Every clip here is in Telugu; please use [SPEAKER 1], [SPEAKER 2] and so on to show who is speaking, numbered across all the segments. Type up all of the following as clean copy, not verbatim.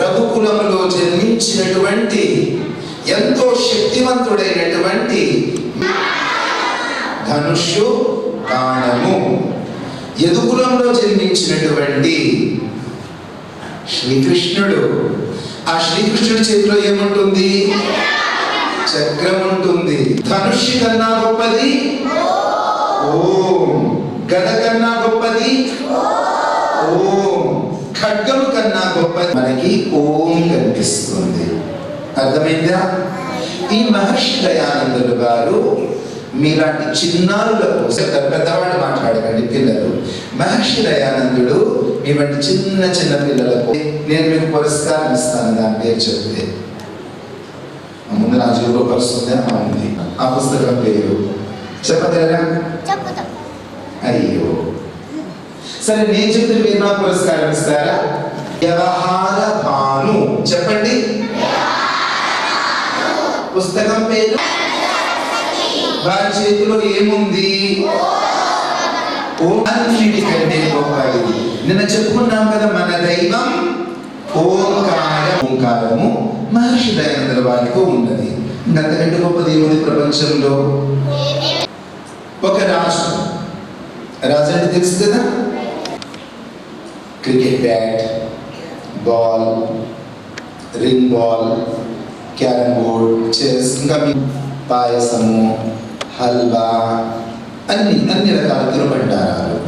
[SPEAKER 1] రఘుకులంలో జన్మించినటువంటి ఎంతో శక్తివంతుడైనటువంటి ధనుష్యు బాణము, యదుకులంలో జన్మించినటువంటి శ్రీకృష్ణుడు. ఆ శ్రీకృష్ణుడి చేతిలో ఏముంటుంది? చక్రం ఉంటుంది. ధనుష్య కన్నా గొప్పది ఓం, గద కన్నా గొప్పది ఓం, ఖడ్గము కన్నా గొప్పది మనకి ఓం కనిపిస్తుంది. అర్థమైందా? ఈ మహర్షి దయానందులు గారు మీలాంటి చిన్నారులకు, పెద్దవాళ్ళు మాట్లాడకండి పిల్లలు, మహర్షి దయానందుడు మీ వంటి చిన్న చిన్న పిల్లలకు నేను మీకు పురస్కారం ఇస్తాను. దాని పేరు చెప్తే ముందు నా జోలో పరుస్తుంది ఉంది. ఆ పుస్తకం పేరు చెప్పగలరా? అయ్యో సరే, నేను చెప్తే మీరు నాకు పురస్కారం ఇస్తారా? వ్యవహార భాను. చెప్పండి. పుస్తకం పేరు. వారి చేతిలో ఏముంది? అన్నిటికంటే గొప్పది. నిన్న చెప్పుకున్నాం కదా, మన దైవం ఓంకారం. ఓంకారము మహర్షి దయానందుల వారికి ఉన్నది. అంతకంటే గొప్పది ఏముంది ప్రపంచంలో? ఒక రాజు. రాజు అంటే తెలుసు కదా, cricket bat, ball, ring ball, carrom board, chess, ఇంకా పాయసము, హల్వా, అన్ని రకాల తినుబండారాలు.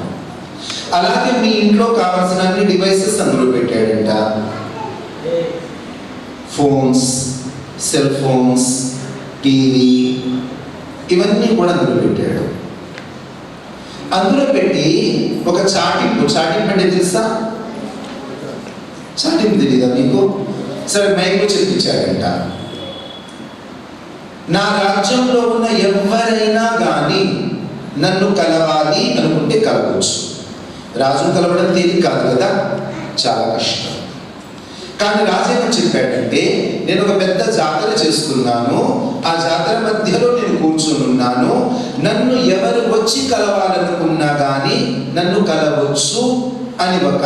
[SPEAKER 1] అలాగే మీ ఇంట్లో కావాల్సిన అన్ని డివైసెస్ అందులో పెట్టాడంట. ఫోన్స్, సెల్ ఫోన్స్, టీవీ, ఇవన్నీ కూడా అందులో పెట్టాడు. అందులో పెట్టి ఒక చాటింపు అంటే తెలుసా? చాటింపు తెలీదా మీకు? సరే, మైక్లో చెప్పించాడంట. నా రాజ్యంలో ఉన్న ఎవరైనా కానీ నన్ను కలవాలి అనుకుంటే కలవచ్చు. రాజును కలవడం తేలిక కాదు కదా, చాలా కష్టం. కానీ రాజు ఏమని చెప్పాడంటే, నేను ఒక పెద్ద జాతర చేస్తున్నాను, ఆ జాతర మధ్యలో నేను కూర్చొని ఉన్నాను, నన్ను ఎవరు వచ్చి కలవాలనుకున్నా కానీ నన్ను కలవచ్చు అని ఒక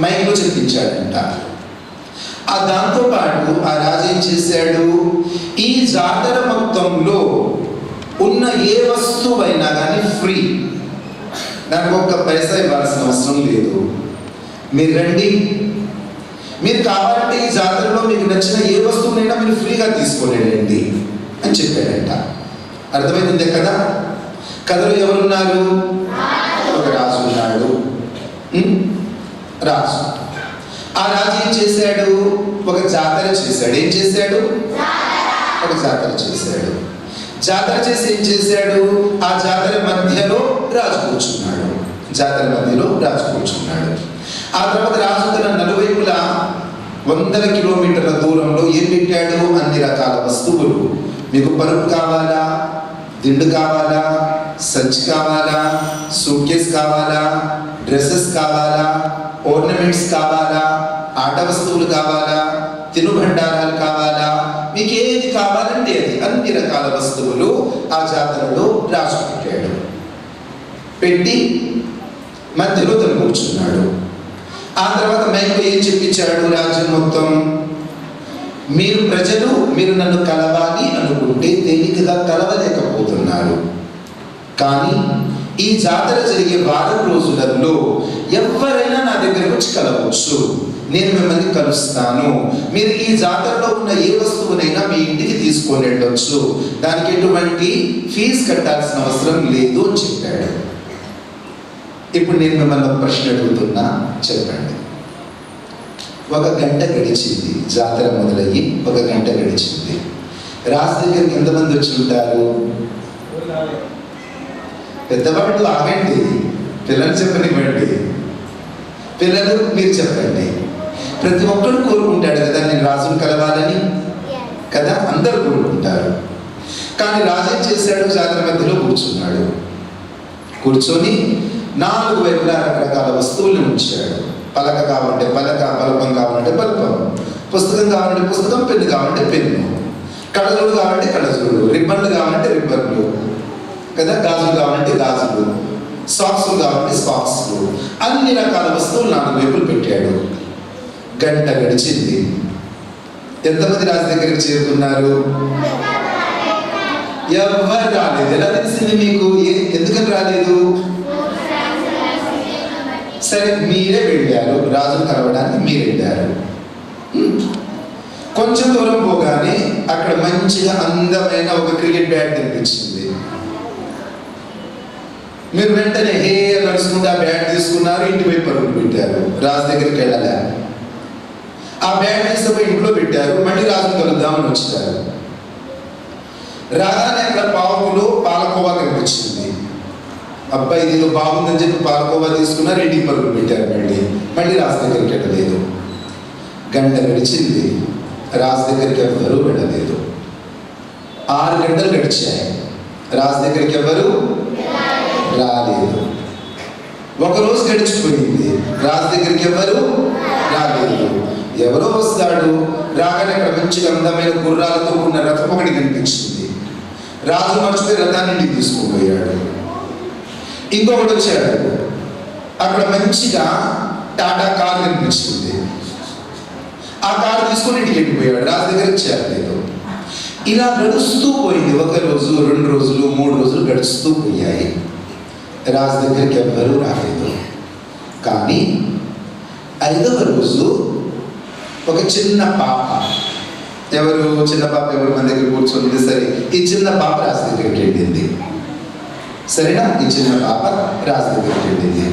[SPEAKER 1] మైక్లో చెప్పించాడంట. ఆ దాంతో పాటు ఆ రాజు ఏం చేశాడు, ఈ జాతర మొత్తంలో ఉన్న ఏ వస్తువైనా కానీ ఫ్రీ, దానికి ఒక్క పైసా ఇవ్వాల్సిన అవసరం లేదు. మీరు రండి, మీరు కావాలంటే ఈ జాతరలో మీకు నచ్చిన ఏ వస్తువునైనా మీరు ఫ్రీగా తీసుకోలేండి అని చెప్పాడంట. అర్థమైంది కదా? కథలో ఎవరున్నారు? ఒక రాజు ఉన్నాడు. రాజు. ఆ రాజు ఏం చేశాడు? ఒక జాతర చేశాడు. ఏం చేశాడు? ఒక జాతర చేశాడు. జాతర చేసి ఏం చేశాడు? ఆ జాతర మధ్యలో రాజు కూర్చున్నాడు. జాతర మధ్యలో రాజు కూర్చున్నాడు. ఆ తర్వాత రాజు తన నలువైపులా 100 కిలోమీటర్ల దూరంలో ఏం పెట్టాడు? అన్ని రకాల వస్తువులు. మీకు పరుపు కావాలా, దిండు కావాలా, సంచి కావాలా, సూట్ కేస్ కావాలా, డ్రెస్సెస్ కావాలా, ఓర్నమెంట్స్ కావాలా, ఆట వస్తువులు కావాలా, తినుబండారాలు కావాలా, మీకు ఏది కావాలంటే అది, అన్ని రకాల వస్తువులు ఆ జాతరలో రాజు పెట్టాడు. పెట్టి మధ్యలో తను కూర్చున్నాడు. ఆ తర్వాత మైకు ఏం చెప్పించాడు? రాజ్యం మొత్తం, మీరు ప్రజలు, మీరు నన్ను కలవాలి అనుకుంటే తేలికగా కలవలేకపోతున్నారు, కానీ ఈ జాతర జరిగే వారం రోజులలో ఎవరైనా నా దగ్గరకు వచ్చి కలవచ్చు. నేను మిమ్మల్ని కలుస్తాను. మీరు ఈ జాతరలో ఉన్న ఏ వస్తువునైనా మీ ఇంటికి తీసుకొని వెళ్ళొచ్చు. దానికి ఎటువంటి ఫీజు కట్టాల్సిన అవసరం లేదు అని చెప్పాడు. ఇప్పుడు నేను మిమ్మల్ని ఒక ప్రశ్న అడుగుతున్నా, చెప్పండి. 1 గంట గడిచింది, జాతర మొదలయ్యి 1 గంట గడిచింది. రాజు దగ్గరికి ఎంతమంది వచ్చి ఉంటారు? పెద్దవాళ్ళు ఆగండి, పిల్లలు చెప్పనివ్వండి. పిల్లలు మీరు చెప్పండి. ప్రతి ఒక్కరు కోరుకుంటాడు కదా, నేను రాజును కలవాలని కదా, అందరూ కోరుకుంటారు. కానీ రాజు ఏం చేశాడు? జాతర మధ్యలో కూర్చున్నాడు. కూర్చొని 4 వైపులా రకరకాల వస్తువులను ఉంచాడు. పలక కావాలంటే పలక, బల్బం కావాలంటే బల్బం, పుస్తకం కావాలంటే పుస్తకం, పెన్ను కావాలంటే పెన్ను, కళ్ళజోడు కావాలంటే కళ్ళజోడు, రిబ్బన్లు కావాలంటే రిబ్బన్లు కదా, గాజులు కావాలంటే గాజులు, సాక్స్లు కావాలంటే సాక్స్లు, అన్ని రకాల వస్తువులు 4 వైపులు పెట్టాడు. గంట గడిచింది. ఎంతమంది రాజు దగ్గరికి చేరుకున్నారు? ఎవరు రాలేదు. ఎలా తెలిసింది మీకు? ఎందుకని రాలేదు? సరే, మీరే వెళ్ళారు, రాజును కలవడానికి మీరు వెళ్ళారు. కొంచెం దూరం పోగానే అక్కడ మంచిగా అందమైన ఒక క్రికెట్ బ్యాట్ కనిపించింది. మీరు వెంటనే హే నడుచుకుంటే ఆ బ్యాట్ తీసుకున్నారు, ఇంటిపై పరుగులు పెట్టారు. రాజు దగ్గరికి వెళ్ళలే. ఆ బ్యాట్ తీసుకుపోయి ఇంట్లో పెట్టారు. మళ్ళీ రాజును కలుద్దామని వచ్చారు. రాగానే అక్కడ పావులో పాలకోవా కనిపించింది. అబ్బాయి ఇది బాగుందని చెప్పి పాలకోవా తీసుకున్నారు, ఇంటికి పరుగులు పెట్టారు. మళ్ళీ రాజు దగ్గరికి వెళ్ళలేదు. గంట గడిచింది, రాజు దగ్గరికి ఎవరు వెళ్ళలేదు. 6 గంటలు గడిచాయి, రాజు దగ్గరికి ఎవరు రాలేదు. ఒకరోజు గడిచిపోయింది, రాజు దగ్గరికి ఎవరు రాలేదు. ఎవరో వస్తాడు. రాగానే అక్కడ మంచిగా అందమైన గుర్రాలతో ఉన్న రథం ఒకటి కనిపించింది. రాజు మర్చిపోయి రథాన్ని ఇంటికి తీసుకుపోయాడు. ఇంకొకటి వచ్చాడు. అక్కడ మంచిగా టాటా కార్ కనిపించింది. ఆ కారు తీసుకొని ఇంటికి వెళ్ళిపోయాడు. రాజు దగ్గరికి చేరలేదు. ఇలా గడుస్తూ పోయింది. 1 రోజు, 2 రోజులు, 3 రోజులు గడుస్తూ పోయాయి. రాజు దగ్గరికి ఎవ్వరూ రాలేదు. కానీ 5వ రోజు ఒక చిన్న పాప, చిన్న పాప ఎవరు మన దగ్గర కూర్చొని, సరే ఈ చిన్న పాప రాజు దగ్గరికి వెళ్ళింది. సరేనా? ఈ చిన్న పాప రాజు దగ్గరికి వెళ్ళింది.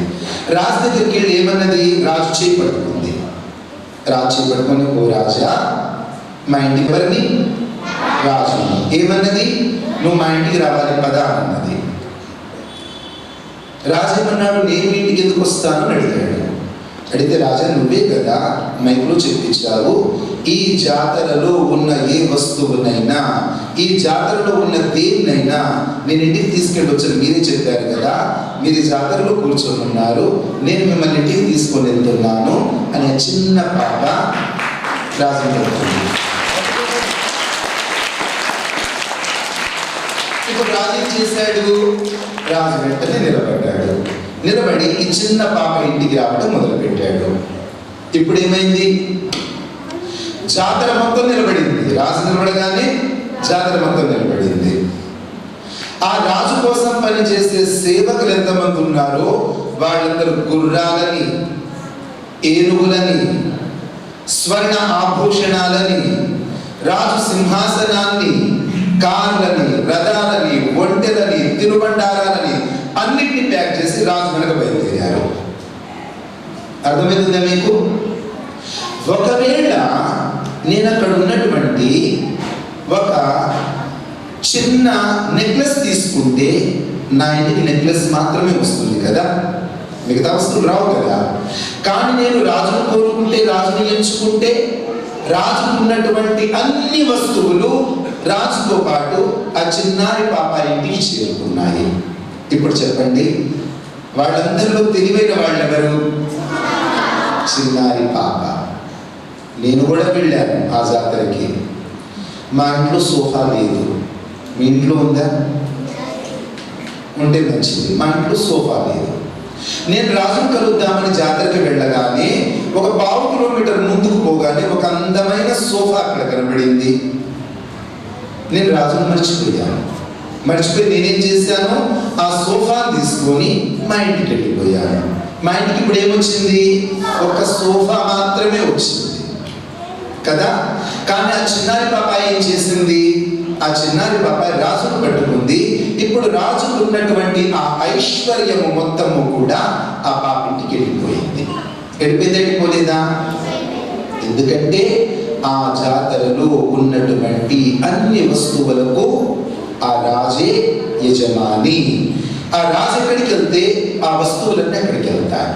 [SPEAKER 1] రాజు దగ్గరికి వెళ్ళి ఏమన్నది? రాజు చేయి పట్టుకుంది. రాజు చేయి పట్టుకొని, ఓ రాజా, మా ఇంటికి ఎవరిని? రాజు. ఏమన్నది? నువ్వు మా ఇంటికి రావాలి పదా అన్నది. రాజు ఏమన్నాడు? నేను మీ ఇంటికి ఎందుకు వస్తాను అని అడిగాడు. అడిగితే రాజా, నువ్వే కదా మైకులో చెప్పించావు, ఈ జాతరలో ఉన్న ఏ వస్తువునైనా, ఈ జాతరలో ఉన్న దేన్నైనా నేను ఇంటికి తీసుకెళ్ళొచ్చని మీరే చెప్పారు కదా, మీరు ఈ జాతరలో కూర్చొని ఉన్నారు, నేను మిమ్మల్ని ఇంటికి తీసుకొని వెళ్తున్నాను అనే చిన్న పాప రాజు చెప్తుంది. ఇప్పుడు రాజు ఏం చేశాడు? రాజు వెంటనే నిలబడ్డాడు. నిలబడి ఈ చిన్న పాప ఇంటికి రావడం మొదలుపెట్టాడు. ఇప్పుడు ఏమైంది? జాతర మొత్తం నిలబడింది. రాజు నిలబడగానే జాతర మొత్తం నిలబడింది. ఆ రాజు కోసం పనిచేసే సేవకులు ఎంతమంది ఉన్నారో వాళ్ళందరూ గుర్రాలని, ఏనుగులని, స్వర్ణ ఆభూషణాలని, రాజు సింహాసనాన్ని, కార్లని, రథాలని, ఒంటెలని, తిరుబండారాలని అన్నిటిని ప్యాక్ చేసి రాజు వెనక బయలుదేరారు. అర్థమవుతుందా మీకు? ఒకవేళ నేను అక్కడ ఉన్నటువంటి ఒక చిన్న నెక్లెస్ తీసుకుంటే నా ఇంటికి నెక్లెస్ మాత్రమే వస్తుంది కదా, మిగతా వస్తువులు రావు కదా. కానీ నేను రాజును కోరుకుంటే, రాజుని ఎంచుకుంటే, రాజుకు ఉన్నటువంటి అన్ని వస్తువులు రాజుతో పాటు ఆ చిన్నారి పాప ఇంటికి చేరుకున్నాయి. ఇప్పుడు చెప్పండి, వాళ్ళందరిలో తెలివైన వాళ్ళెవరు? చిన్నారి పాప. నేను కూడా వెళ్ళాను ఆ జాతరకి. మా ఇంట్లో సోఫా లేదు. మీ ఇంట్లో ఉందా? ఉంటే మంచిది. మా ఇంట్లో సోఫా లేదు. నేను రాజును కలుద్దామని జాతరకి వెళ్ళగానే ఒక 1/2 కిలోమీటర్ ముందుకు పోగానే ఒక అందమైన సోఫా అక్కడ కనబడింది. నేను రాజును మర్చిపోయి నేనేం చేశాను? ఆ సోఫాను తీసుకొని మా ఇంటికి వెళ్ళిపోయాను. మా ఇంటికి ఇప్పుడు ఏమొచ్చింది? ఒక సోఫా మాత్రమే వచ్చింది కదా. కానీ ఆ చిన్నారి పాపాయి ఏం చేసింది? ఆ చిన్నారి పాపాయి రాజును పట్టుకుంది. ఇప్పుడు రాజుకు ఉన్నటువంటి ఆ ఐశ్వర్యము మొత్తము కూడా ఆ పాప ఇంటికి వెళ్ళిపోయింది. వెళ్ళిపోలేదా? ఎందుకంటే ఆ జాతరలో ఉన్నటువంటి అన్ని వస్తువులకు ఆ రాజే యజమాని. ఆ రాజు ఎక్కడికి వెళ్తే ఆ వస్తువులన్నీ అక్కడికి వెళ్తాయి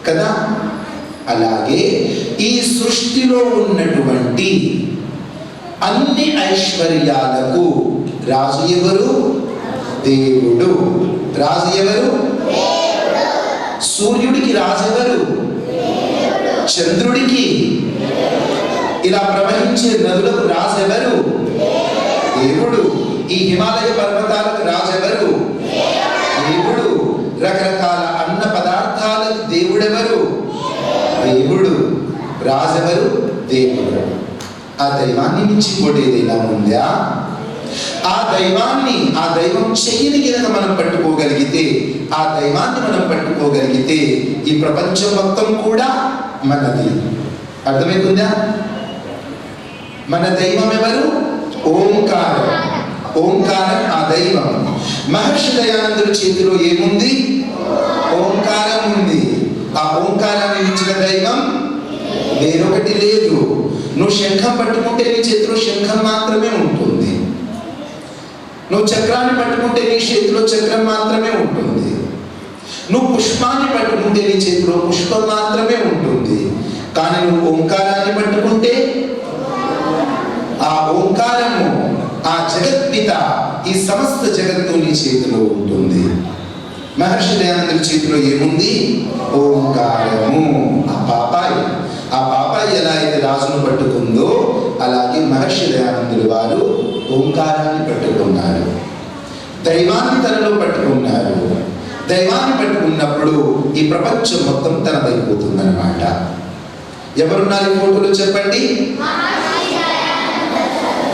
[SPEAKER 1] కదా. అలాగే ఈ సృష్టిలో ఉన్నటువంటి అన్ని ఐశ్వర్యాలకు రాజు ఎవరు? దేవుడు. రాజు ఎవరు? సూర్యుడికి రాజు ఎవరు? చంద్రుడికి, ఇలా ప్రవహించే నదులకు రాజు ఎవరు? దేవుడు. ఈ హిమాలయ పర్వతాలకు రాజు ఎవరు? దేవుడు. రకరకాల అన్న పదార్థాలకు దేవుడెవరు? దేవుడు. రాజు రాజు ఎవరు? దేవుడు. ఆ దైవాన్ని మించి ఇంకోటి ఏదైనా ఉందా? ఆ దైవాన్ని, ఆ దైవం చెయ్యిని కనుక మనం పట్టుకోగలిగితే, ఆ దైవాన్ని మనం పట్టుకోగలిగితే ఈ ప్రపంచం మొత్తం కూడా మనది. అర్థమవుతుందా? మన దైవం ఎవరు? ఓంకారం. ఓంకారం ఆ దైవం. మహర్షి దయానందుడి చేతిలో ఏముంది? ఓంకారం ఉంది. ఆ ఓంకారాన్ని ఇచ్చిన దైవం వేరొకటి లేదు. నువ్వు శంఖం పట్టుకుంటే నీ చేతిలో శంఖం మాత్రమే ఉంటుంది. నువ్వు చక్రాన్ని పట్టుకుంటే నీ చేతిలో చక్రం మాత్రమే ఉంటుంది. నువ్వు పుష్పాన్ని పట్టుకుంటే నీ చేతిలో పుష్పం మాత్రమే ఉంటుంది. కానీ నువ్వు ఓంకారాన్ని పట్టుకుంటే ఆ ఓంకారము, ఆ జగత్పిత, ఈ సమస్త జగత్తు నీ చేతిలో ఉంటుంది. మహర్షి దయానందుడి చేతిలో ఏముంది? ఓంకారము. ఆ పాపాయి, ఆ పాపాయి ఎలా అయితే రాజును పట్టుకుందో అలాగే మహర్షి దయానందుడు వారు ఓంకారాన్ని పట్టుకున్నారు. దైవాన్ని తనలో పట్టుకున్నారు. దైవాన్ని పట్టుకున్నప్పుడు ఈ ప్రపంచం మొత్తం తనదైపోతుందన్నమాట. ఎవరున్నారు ఈ ఫోటోలో చెప్పండి?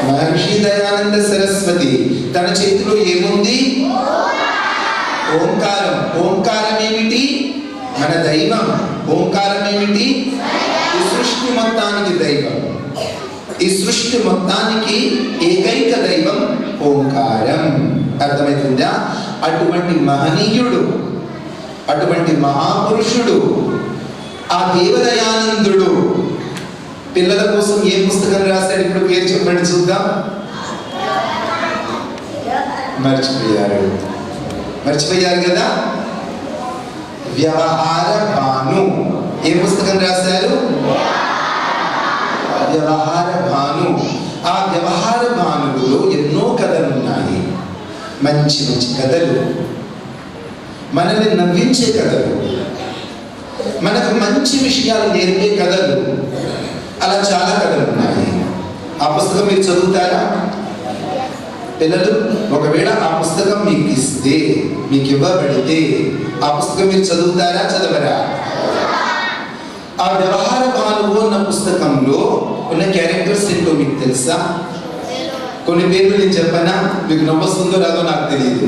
[SPEAKER 1] మహర్షి దయానంద సరస్వతి. తన చేతిలో ఏముంది? ఓంకారం. ఓంకారం ఏమిటి? మన దైవం. ఓంకారం ఏమిటి? ఈ సృష్టి మొత్తానికి దైవం. ఈ సృష్టి మొత్తానికి ఏకైక దైవం ఓంకారం. అర్థమవుతుందా? అటువంటి మహనీయుడు, అటువంటి మహాపురుషుడు ఆ దేవదయానందుడు పిల్లల కోసం ఏ పుస్తకం రాశాడు? ఇప్పుడు పేరు చెప్పండి చూద్దాం. మర్చిపోయారు కదా? వ్యవహార భాను. ఏ పుస్తకం రాశారు? వ్యవహార భాను. ఆ వ్యవహార భానువులో ఎన్నో కథలు ఉన్నాయి. మంచి మంచి కథలు, మనల్ని నవ్వించే కథలు, మనకు మంచి విషయాలు నేర్పే కథలు, అలా చాలా కథలు ఉన్నాయి. ఆ పుస్తకం మీరు చదువుతారా పిల్లలు? ఒకవేళ ఆ పుస్తకం మీకు ఇస్తే, మీకు ఇవ్వబడితే ఆ పుస్తకం మీరు చదువుతారా, చదవరా? ఆ వ్యవహార భానువు అన్న పుస్తకంలో ఉన్న క్యారెక్టర్స్ ఏంటో మీకు తెలుసా? కొన్ని పేర్లు నేను చెప్పనా? మీకు నవ్వొస్తుందో రాదో నాకు తెలియదు.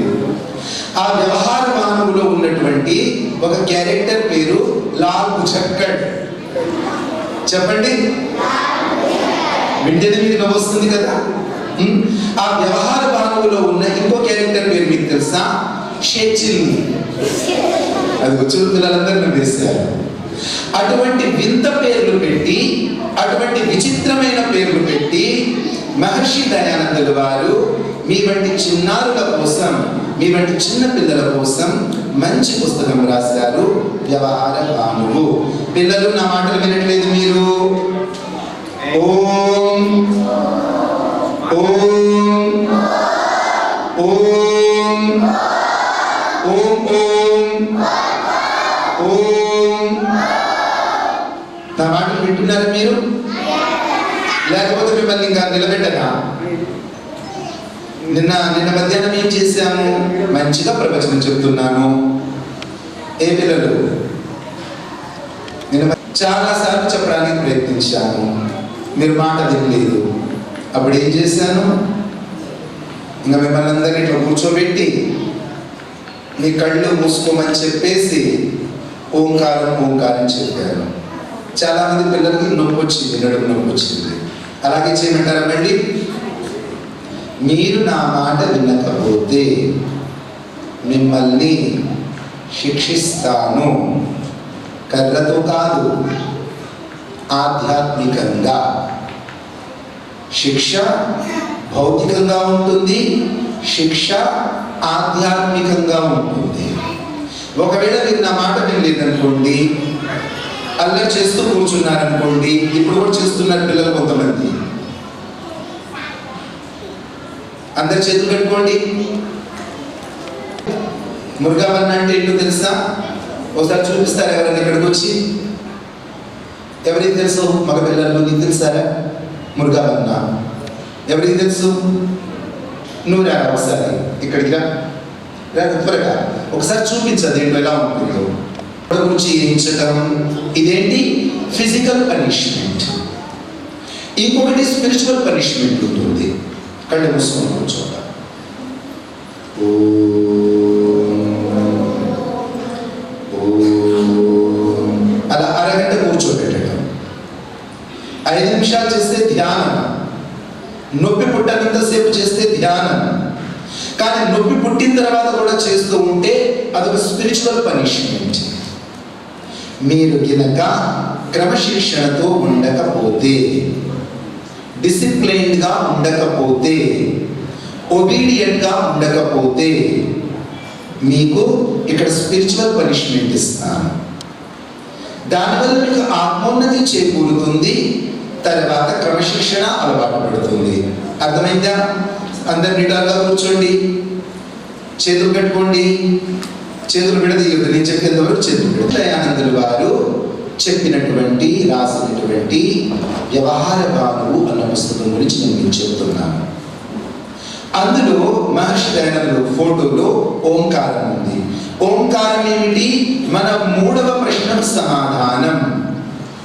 [SPEAKER 1] ఆ వ్యవహార భానువులో ఉన్నటువంటి ఒక క్యారెక్టర్ పేరు లాల్ ముచక్కడ్. చెప్పండి. వింటేనే మీకు నవ్వొస్తుంది కదా? ఆ వ్యవహార భానువులో ఉన్న ఇంకో క్యారెక్టర్ పేరు మీకు తెలుసా? షేచిల్ని. అది వచ్చిన పిల్లలందరూ నవ్వేశారు. అటువంటి వింత పేర్లు పెట్టి, అటువంటి విచిత్రమైన పేర్లు పెట్టి మహర్షి దయానందుడు వారు మీ వంటి చిన్నారుల కోసం, మీ వంటి చిన్న పిల్లల కోసం మంచి పుస్తకం రాశారు, వ్యవహార భానువు. పిల్లలు నా మాటలు వినట్లేదు మీరు? ఓం ఓం ఓం ఓం ఓం ఓం. నా మాటలు వింటున్నారు మీరు? లేకపోతే మిమ్మల్ని ఇంకా నిలబెట్టగా? నిన్న మధ్యాహ్నం ఏం చేశాము? మంచిగా ప్రవచనం చెప్తున్నాను. ఏ పిల్లలు? నిన్న చాలా సార్లు చెప్పడానికి ప్రయత్నించాను, మీరు మాట వినలేదు. అప్పుడు ఏం చేశాను? ఇంకా మిమ్మల్ని అందరినీ ఇట్లా కూర్చోబెట్టి మీ కళ్ళు మూసుకోమని చెప్పేసి ఓంకారం ఓంకారం చెప్పాను. చాలామంది పిల్లలకి నొప్పి వచ్చింది, నడుము నొప్పి వచ్చింది. అలాగే చేయమంటారా? మళ్ళీ మీరు నా మాట వినకపోతే మిమ్మల్ని శిక్షిస్తాను. కర్రతో కాదు, ఆధ్యాత్మికంగా. శిక్ష భౌతికంగా ఉంటుంది, శిక్ష ఆధ్యాత్మికంగా ఉంటుంది. ఒకవేళ మీరు నా మాట వినలేదనుకోండి, అల్లరి చేస్తూ కూర్చున్నారనుకోండి, ఇప్పుడు కూడా చేస్తున్నారు పిల్లలు కొంతమంది. అందరు చేతులు కట్టుకోండి. మురుగాబన్న అంటే ఏంటో తెలుసా? ఒకసారి చూపిస్తారు ఎవరైనా ఇక్కడికి వచ్చి? ఎవరికి తెలుసు? మగ పిల్లలు నీకు తెలుసారా మురుగాబన్న? ఎవరికి తెలుసు? నువ్వు రా ఒకసారి ఇక్కడికి రా, త్వరగా ఒకసారి చూపించదు ఏంటో ఎలా ఉంటుందో. గురించి చేయించడం, ఇదేంటి? Physical punishment. ఇంకొకటి స్పిరిచువల్ పనిష్మెంట్ ఉంటుంది. కళ్ళు మూసుకొని కూర్చోట. అలా అరగంట కూర్చోబెట్టడం. 5 నిమిషాలు చేస్తే ధ్యానం. నొప్పి పుట్టనంతసేపు చేస్తే ధ్యానం. కానీ నొప్పి పుట్టిన తర్వాత కూడా చేస్తూ ఉంటే అదొక స్పిరిచువల్ పనిష్మెంట్. మీరు గినక క్రమశిక్షణతో ఉండకపోతే, డిసిప్లైన్డ్గా ఉండకపోతే, ఒబీడియంట్గా ఉండకపోతే మీకు ఇక్కడ స్పిరిచువల్ పనిష్మెంట్ ఇస్తాను. దానివల్ల మీకు ఆత్మోన్నతి చేకూరుతుంది. తర్వాత క్రమశిక్షణ అలవాటు పడుతుంది. అర్థమైందా? అందరు నిటారుగా కూర్చోండి. చేతులు కట్టుకోండి. చేతులు విడదీయొద్దు. నేను చెప్పేంత వరకు చేతులు పెడతాయి. దయానందులు వారు చెప్పినటువంటి రాసినటువంటి వ్యవహార భానువు అన్న పుస్తకం గురించి నేను మీకు చెప్తున్నాను. అందులో మహర్షి దయానందులు ఫోటోలో ఓంకారం ఉంది. ఓంకారం ఏమిటి? మన 3వ ప్రశ్నకు సమాధానం.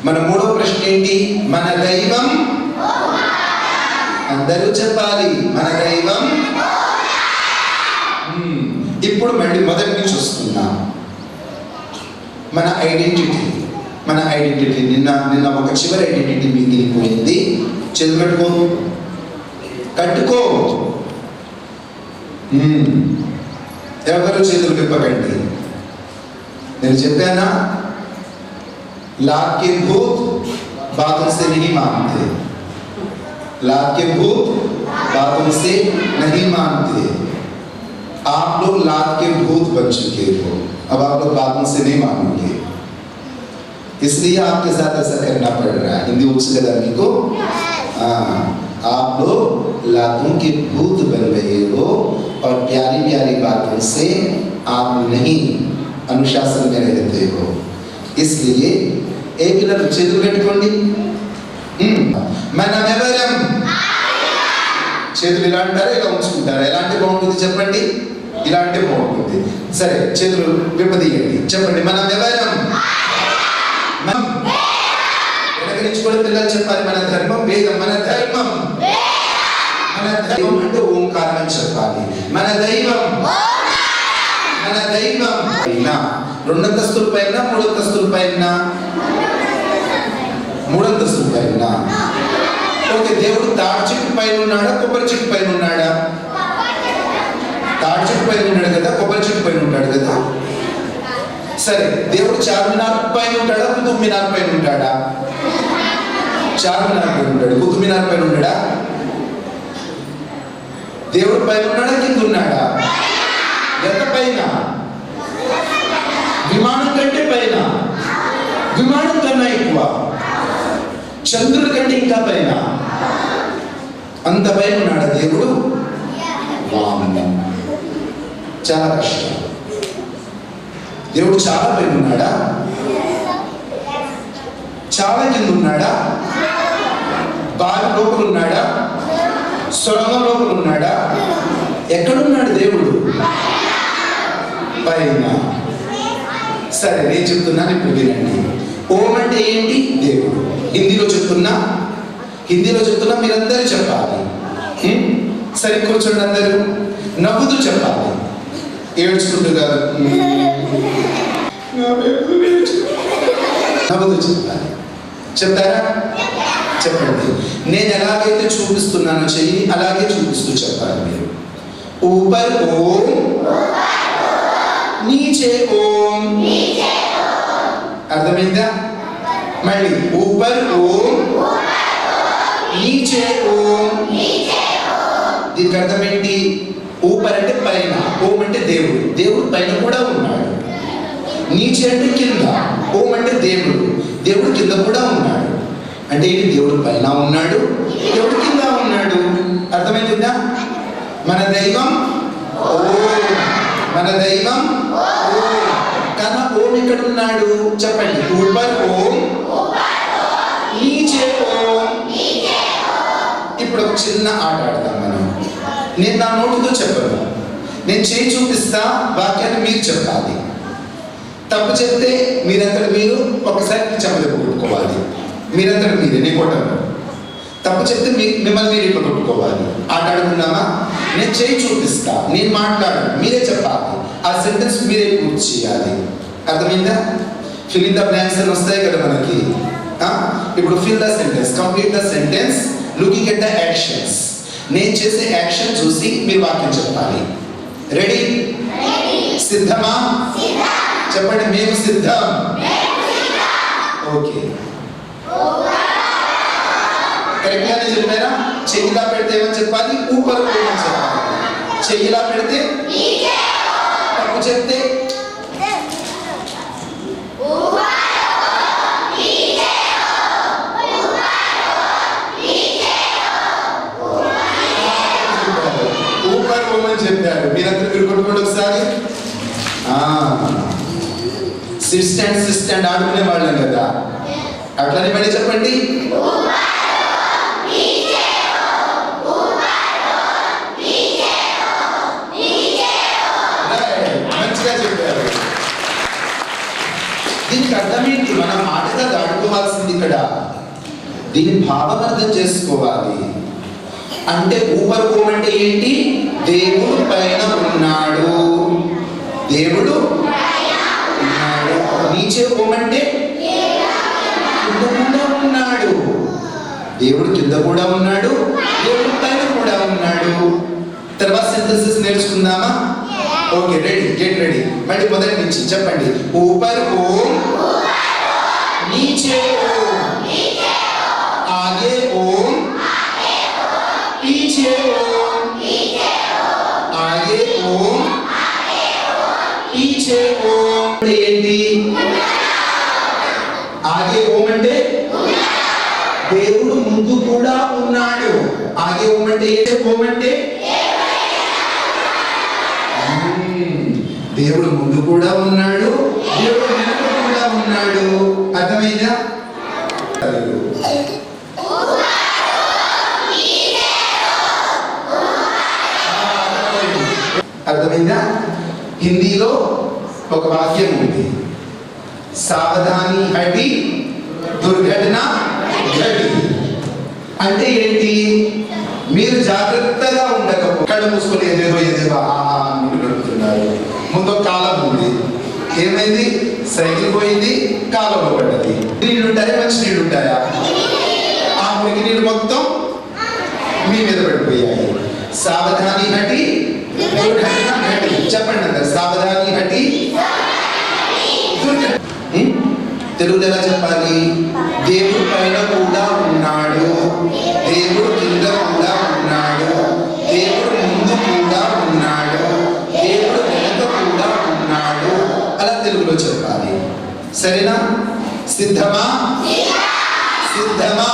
[SPEAKER 1] మన 3వ ప్రశ్న ఏంటి? మన దైవం. అందరూ చెప్పాలి, మన దైవం. ఇప్పుడు మళ్ళీ మొదటి నుంచి వస్తున్నాం. మన ఐడెంటిటీ. నిన్న ఒక చివరి ఐడెంటిటీ మిగిలిపోయింది. చేతులు కట్టుకో. ఎవరు చేతులు విప్పకండి. నేను చెప్పానా? लात के भूत बातों से नहीं मानते. लात के भूत बातों से नहीं मानते. आप लोग लात के भूत बन चुके हो. अब आप लोग बातों से नहीं मानोगे, इसलिए आपके साथ ऐसा करना पड़ रहा है. हिंदी उच्च आदमी को आप लोग लातों के भूत बन रहे हो और प्यारी प्यारी बातों से आप नहीं अनुशासन में रहते हो. इसलिए ఏ పిల్లలు చేతులు పెట్టుకోండి. మనమెవరం? చేతులు ఇలా అంటారా, ఇలా ఉంచుకుంటారా? ఎలాంటి బాగుంటుంది చెప్పండి. ఇలాంటి బాగుంటుంది. సరే, చేతులు విప్పదీయండి. చెప్పండి, మనమెవరం? వెనక నుంచి కూడా పిల్లలు చెప్పాలి. మన ధర్మం వేదం. మన ధర్మం అంటే ఓంకారం అని చెప్పాలి. మన దైవం. 2 అంతస్తుల పైన, 3 అంతస్తుల పైన, 3 అంతస్తుల పైన. ఓకే, దేవుడు తాడి చెట్టు పైన ఉన్నాడా, కొబ్బరి చెట్టు పైన ఉన్నాడా? తాడి చెట్టు పైన ఉన్నాడు కదా, కొబ్బరి చెట్టు పైన ఉంటాడు కదా. సరే, దేవుడు చార్మినార్ పైన ఉంటాడా, కుతుబ్ మినార్ పైన ఉంటాడా? చార్మినార్ పైన ఉంటాడు. కుతుబ్ మినార్ పైన ఉన్నాడా? దేవుడు పైన ఉన్నాడా, కింద ఉన్నాడా? ఎంత పైన? విమానం కంటే పైన. విమానం కన్నా ఎక్కువ. చంద్రుడి కంటే ఇంకా పైన. అంత పైన ఉన్నాడా దేవుడు? చాలా కష్టం. దేవుడు చాలా పైన ఉన్నాడా? చాలా కింద ఉన్నాడా? బావి లోపల ఉన్నాడా? సొరంగం లోపల ఉన్నాడా? ఎక్కడున్నాడు దేవుడు? పైన. సరే, నేను చెప్తున్నాను, ఇప్పుడు వినండి. ఓం అంటే ఏంటి? దేవుడు. హిందీలో చెప్తున్నా మీరందరూ చెప్పాలి. సరే, కూర్చోండి. అందరూ నవ్వుతూ చెప్పాలి, ఏడ్చుకుంటూ కాదు. నవ్వుతూ చెప్పాలి. చెప్తారా? చెప్పండి. నేను ఎలాగైతే చూపిస్తున్నానో చెయ్యి, అలాగే చూపిస్తూ చెప్పాలి మీరు. ఊపర్ ఓం, नीचे ओम. అర్థమైందా? మళ్ళీ ऊपर ఓం, नीचे ఓం. దీనికి అర్థం ఏంటి? ఊపర్ అంటే పైన, ఓం అంటే దేవుడు. దేవుడు పైన కూడా ఉన్నాడు. నీచే అంటే కింద, ఓం అంటే దేవుడు. దేవుడు కింద కూడా ఉన్నాడు. అంటే ఏంటి? దేవుడు పైన ఉన్నాడు, దేవుడు కింద ఉన్నాడు. అర్థమైందా? మన దైవం ఓం. మన దైవం ఓం. కానీ ఓం ఎక్కడ ఉన్నాడు చెప్పండి. ఊపర్ ఓం, నీచే ఓం. ఇప్పుడు ఒక చిన్న ఆట ఆడదాం మనం. నేను నా నోటితో చెప్పను, నేను చేయి చూపిస్తా, వాక్యాన్ని మీరు చెప్పాలి. తప్పు చెప్తే మీరంతటి మీరు ఒకసారి చెంపదెబ్బ కొట్టుకోవాలి. మీరంతటి మీరే, నేను కొట్టను. తప్పు చెప్తే మిమ్మల్ని మీరు ఇట్లా కొట్టుకోవాలి. ఆట ఆడుకుందామా? నేను చేయి చూపిస్తా, నేను మాట్లాడాను, మీరే చెప్పాలి. ఆ సెంటెన్స్ మీరే పూర్తి చేయాలి. అర్థమైందా? ఫిల్ ఇన్ ద బ్లాంక్స్ అని వస్తాయి కదా మనకి. ఇప్పుడు fill the sentence, complete the sentence looking at the actions. నేను చేసే యాక్షన్ చూసి మీరు వాక్యం చెప్పాలి. రెడీ? సిద్ధమా? చెప్పండి, మేము సిద్ధం. ఓకే, కరెక్ట్గానే చెప్పారా? చెయ్యిలా పెడితే ఏమని చెప్పాలి? ఊపర్ ఏమని చెప్పాలి. చెయ్యిలా పెడితే తప్పు చెప్తే ఊపర్ ఓమని చెప్పారు. మీరందరూ మీరు కొట్టుకోండి ఒకసారి. సిట్ స్టాండ్ ఆడుకునే వాళ్ళం కదా, అట్లనే మళ్ళీ చెప్పండి. మంచిగా చెప్పారు. దీనికి అర్థమేంటి? మనం ఆటగా దాడుకోవాల్సింది ఇక్కడ. దీని భావం అర్థం చేసుకోవాలి. అంటే ఊపర్ ఓం అంటే ఏంటి? దేవుడు పైన ఉన్నాడు, దేవుడు ఉన్నాడు. నీచే ఓం అంటే కింద కూడా ఉన్నాడు, దేవుడు కింద కూడా ఉన్నాడు, దేవుడు పైన కూడా ఉన్నాడు. తర్వాత సింథసిస్ నేర్చుకుందామా? Okay, ready, get ready. మళ్ళీ మొదటి నుంచి చెప్పండి. ఊపర్ ఓం, नीचे ओम, आगे ओम, पीछे ओम, आगे ओम, पीछे ओम. ఏంటి? ఆగే ఓం అంటే దేవుడు ముందు కూడా ఉన్నాడు. ఆగే ఓం అంటే ఏంటి? ఓం అంటే దేవుడు ముందు కూడా ఉన్నాడు, దేవుడు వెనుక కూడా ఉన్నాడు. అర్థమైందా? అర్థమైందా? హిందీలో ఒక వాక్యం ఉంది, సావధాని హటి దుర్ఘటన ఘటి. అంటే ఏంటి? మీరు జాగ్రత్తగా ఉండకపోతే కళ్ళు మూసుకొని ఏదేదో మీరు నడుపుతున్నారు. ముందు కాలం ఉంది, ఏమైంది? సైకిల్ పోయింది, కాలంలో పడ్డది. నీళ్ళు ఉంటాయా? మంచి నీళ్ళు ఉంటాయా? ఆ మురికి నీళ్ళు మొత్తం మీ మీద పడిపోయాయి. సావధాని హటి దుర్ఘటన ఘటి. చెప్పండి అందరు, సావధాని హటి దుర్ఘటన. తెలుగులో ఎలా చెప్పాలి? దేవుడు పైన కూడా ఉన్నాడు, దేవుడు కింద కూడా ఉన్నాడు, దేవుడు ముందు కూడా ఉన్నాడు, దేవుడు వెనుక కూడా ఉన్నాడు. అలా తెలుగులో చెప్పాలి. సరేనా? సిద్ధమా? సిద్ధమా?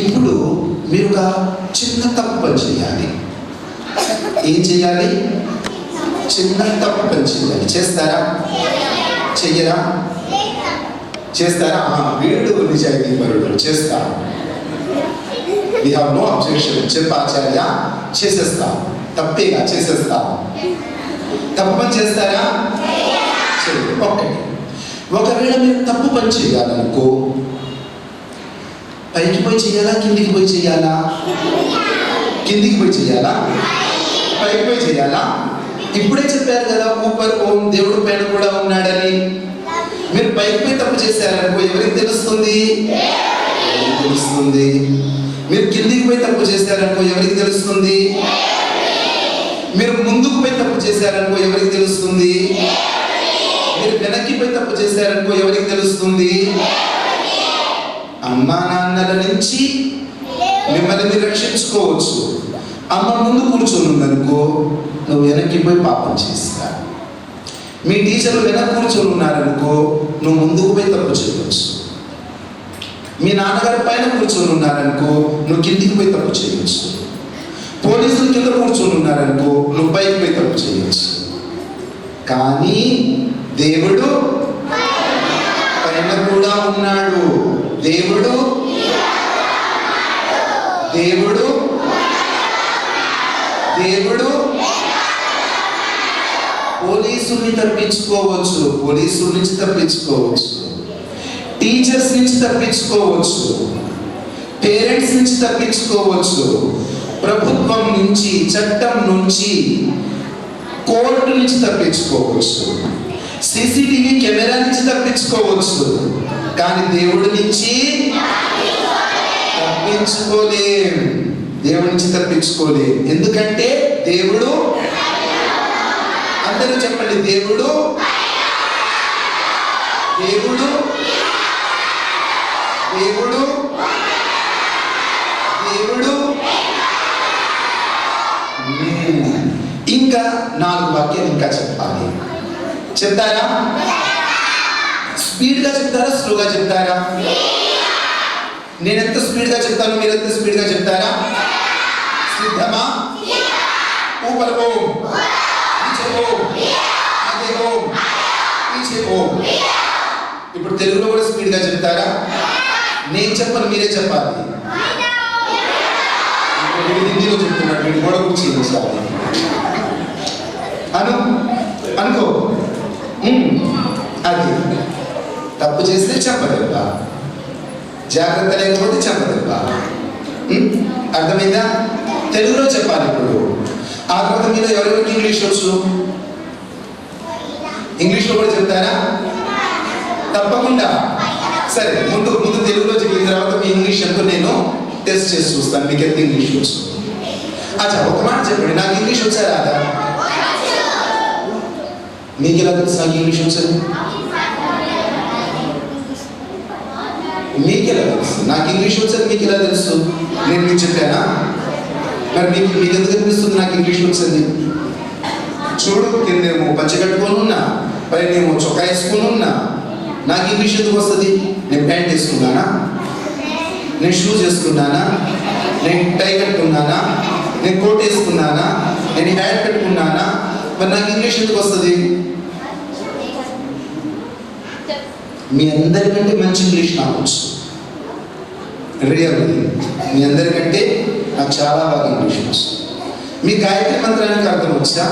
[SPEAKER 1] ఇప్పుడు మీరు ఒక చిన్న తప్పు పని చేయాలి. ఏం చేయాలి? చిన్న తప్పు పని చేయాలి. చేస్తారా? చెయ్యరా? చేస్తారా? వీడు నిజాయితీ పరుడు, చేస్తాను. We have no objection. చెప్పాచార్య, చేసేస్తా. తప్పేగా, చేసేస్తా. తప్పు పని చేస్తారా? ఒకటి. ఒకవేళ మీరు తప్పు పని చేయాలనుకో, పైకి పోయి చేయాలా, కిందికి పోయి చేయాలా? కిందికి పోయి చేయాలా, పైకి పోయి చేయాలా? ఇప్పుడే చెప్పారు కదా ఊపర్ ఓం, దేవుడు పైన కూడా ఉన్నాడని. మీరు పైకి పోయి తప్పు చేశారనుకో, ఎవరికి తెలుస్తుంది? తెలుస్తుంది. మీరు కిందికి పోయి తప్పు చేశారనుకో, ఎవరికి తెలుస్తుంది? మీరు ముందుకు పోయి తప్పు చేశారనుకో, ఎవరికి తెలుస్తుంది? మీరు వెనక్కి పోయి తప్పు చేశారనుకో, ఎవరికి తెలుస్తుంది? అమ్మా నాన్నల నుంచి మిమ్మల్ని మీరు రక్షించుకోవచ్చు. అమ్మ ముందు కూర్చొని ఉందనుకో, నువ్వు వెనక్కి పోయి పాపం చేస్తా. మీ టీచర్లు వెనక్కి కూర్చొని ఉన్నారనుకో, నువ్వు ముందుకు పోయి తప్పు చేయవచ్చు. మీ నాన్నగారి పైన కూర్చొని ఉన్నారనుకో, నువ్వు కిందికి పోయి తప్పు చేయవచ్చు. పోలీసులు కింద కూర్చొని ఉన్నారనుకో, నువ్వు పైకి పోయి తప్పు చేయవచ్చు. కానీ దేవుడు పైన కూడా ఉన్నాడు. దేవుడు దేవుడు పోలీసుల్ని తప్పించుకోవచ్చు, పోలీసుల నుంచి తప్పించుకోవచ్చు, టీచర్స్ నుంచి తప్పించుకోవచ్చు, పేరెంట్స్ నుంచి తప్పించుకోవచ్చు, ప్రభుత్వం నుంచి, చట్టం నుంచి, కోర్టు నుంచి తప్పించుకోవచ్చు, సీసీటీవీ కెమెరా నుంచి తప్పించుకోవచ్చు, కానీ దేవుడి నుంచి తప్పించుకోలేం. దేవుడి నుంచి తప్పించుకోలేం. ఎందుకంటే దేవుడు, అందరూ చెప్పండి, దేవుడు దేవుడు దేవుడు దేవుడు. ఇంకా 4 వాక్యాలు ఇంకా చెప్పాలి. చెప్తారా? స్పీడ్గా చెప్తారా, స్లోగా చెప్తారా? నేను ఎంత స్పీడ్గా చెప్తాను, మీరు ఎంత స్పీడ్గా చెప్తారా? సిద్ధమా? ऊपर हो, नीचे हो, आगे हो, पीछे हो. ఇప్పుడు తెలుగులో కూడా స్పీడ్గా చెప్తారా? నేను చెప్పను, మీరే చెప్పాలి. హిందీలో చెప్తున్నాడు, వీడు కూడా కూర్చొని అనుకో. అది తప్పు చేస్తే చెప్పదెబ్బ, జాగ్రత్త లేకపోతే చెప్పదెబ్బ. అర్థమైందా? తెలుగులో చెప్పాలి. ఇప్పుడు ఆ తర్వాత మీరు ఎవరెవరికి ఇంగ్లీష్ వచ్చు? ఇంగ్లీష్లో కూడా చెప్తారా? తప్పకుండా. సరే, ముందు తెలుగులో చెప్పిన తర్వాత మీ ఇంగ్లీష్ ఎంతో నేను టెస్ట్ చేసి చూస్తాను, మీకు ఎంత ఇంగ్లీష్ వచ్చు. అచ్చా, ఒక మాట చెప్పండి, నాకు ఇంగ్లీష్ వచ్చా రాదా? మీకు ఎలా తెలుసు నాకు ఇంగ్లీష్ వచ్చారు? మీకు ఎలా తెలుసు నాకు ఇంగ్లీష్ వచ్చారు? మీకు ఎలా తెలుసు? నేను మీకు చెప్పానా? మరి మీకు ఎందుకు అనిపిస్తుంది నాకు ఇంగ్లీష్ వచ్చింది? చూడు, కిందేమో పంచె కట్టుకొని ఉన్నా, పైనేమో చొక్కా వేసుకొని ఉన్నా, నాకు ఇంగ్లీష్ ఎందుకు వస్తుంది? నేను ప్యాంట్ వేసుకున్నానా? నేను షూస్ వేసుకున్నానా? నేను టై కట్టుకున్నానా? నేను కోట్ వేసుకున్నానా? నేను హ్యాట్ పెట్టుకున్నానా? మరి నాకు ఇంగ్లీష్ ఎందుకు వస్తుంది? మీ అందరికంటే మంచి ఇంగ్లీష్ నాకు వచ్చు, రియల్లీ. మీ అందరికంటే నాకు చాలా బాగా ఇంగ్లీష్ వచ్చు. మీ గాయత్రి మంత్రానికి అర్థం వచ్చా?